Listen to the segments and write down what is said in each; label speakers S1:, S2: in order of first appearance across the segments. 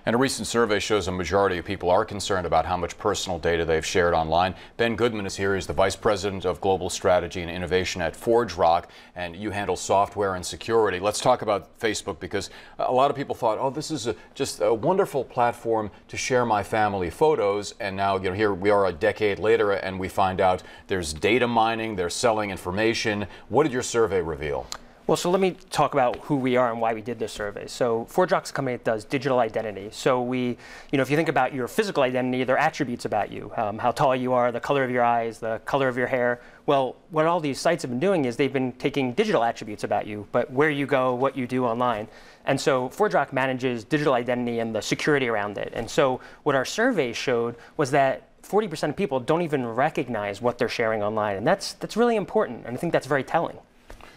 S1: And a recent survey shows a majority of people are concerned about how much personal data they've shared online. Ben Goodman is here. He's the Vice President of Global Strategy and Innovation at ForgeRock, and you handle software and security. Let's talk about Facebook, because a lot of people thought, oh, this is just a wonderful platform to share my family photos, and now here we are a decade later and we find out there's data mining, they're selling information. What did your survey reveal?
S2: Well, so let me talk about who we are and why we did this survey. So ForgeRock's a company that does digital identity. So we, if you think about your physical identity, there are attributes about you, how tall you are, the color of your eyes, the color of your hair. Well, what all these sites have been doing is they've been taking digital attributes about you, but where you go, what you do online. And so ForgeRock manages digital identity and the security around it. And so what our survey showed was that 40% of people don't even recognize what they're sharing online. And that's really important, and I think that's very telling.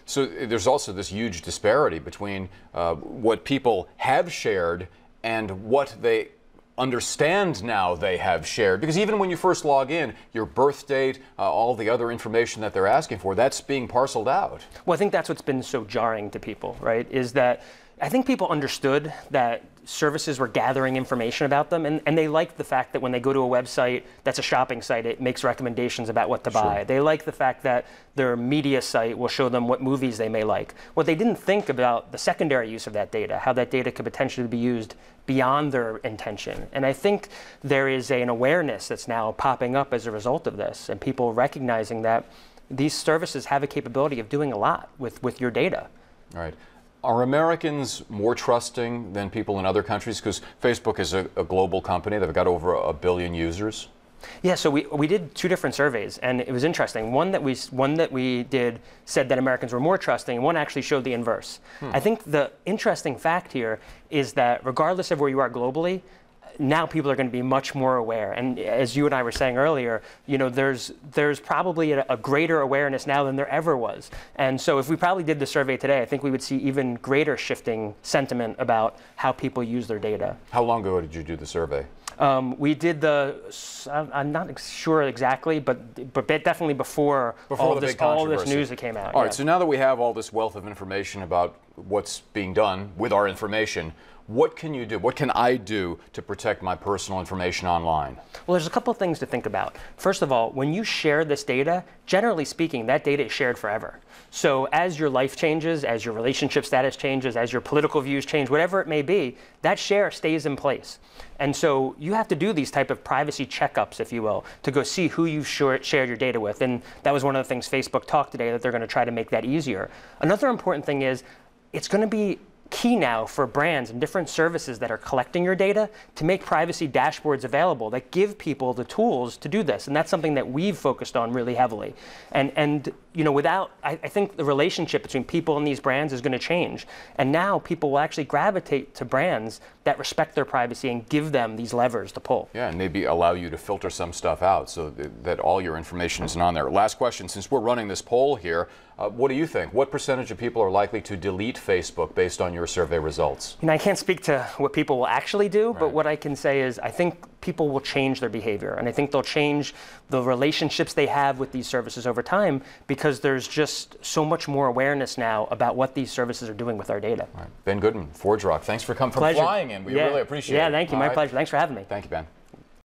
S1: So there's also this huge disparity between what people have shared and what they understand now they have shared. Because even when you first log in, your birth date, all the other information that they're asking for, that's being parceled out.
S2: Well, I think that's what's been so jarring to people, right? Is that I think people understood that services were gathering information about them, and they like the fact that when they go to a website that's a shopping site, it makes recommendations about what to buy. They like the fact that their media site will show them what movies they may like. What they didn't think about the secondary use of that data, how that data could potentially be used beyond their intention. And I think there is an awareness that's now popping up as a result of this, and people recognizing that these services have a capability of doing a lot with your data.
S1: All right. Are Americans more trusting than people in other countries? Because Facebook is a global company. They've got over 1 billion users.
S2: Yeah, so we did 2 different surveys, and it was interesting. One that we did said that Americans were more trusting, and one actually showed the inverse. I think the interesting fact here is that regardless of where you are globally, now people are going to be much more aware. And as you and I were saying earlier, there's probably a greater awareness now than there ever was. And so if we probably did the survey today, I think we would see even greater shifting sentiment about how people use their data.
S1: How long ago did you do the survey?
S2: We did I'm not sure exactly, but definitely before all this news that came out.
S1: All right, so now that we have all this wealth of information about what's being done with our information, what can you do? What can I do to protect my personal information online?
S2: Well, there's a couple of things to think about. First of all, when you share this data, generally speaking, that data is shared forever. So as your life changes, as your relationship status changes, as your political views change, whatever it may be, that share stays in place. And so you have to do these type of privacy checkups, if you will, to go see who you've shared your data with. And that was one of the things Facebook talked today, that they're going to try to make that easier. Another important thing is it's going to be key now for brands and different services that are collecting your data to make privacy dashboards available that give people the tools to do this. And that's something that we've focused on really heavily. And I think the relationship between people and these brands is going to change. And now people will actually gravitate to brands that respect their privacy and give them these levers to pull.
S1: Yeah, and maybe allow you to filter some stuff out so that all your information isn't on there. Last question, since we're running this poll here, what do you think? What percentage of people are likely to delete Facebook based on your survey results?
S2: I can't speak to what people will actually do, but what I can say is I think people will change their behavior, and I think they'll change the relationships they have with these services over time, because there's just so much more awareness now about what these services are doing with our data.
S1: Right. Ben Goodman, ForgeRock, thanks for flying in. We really appreciate it.
S2: Yeah, thank you. My pleasure. Thanks for having me.
S1: Thank you, Ben.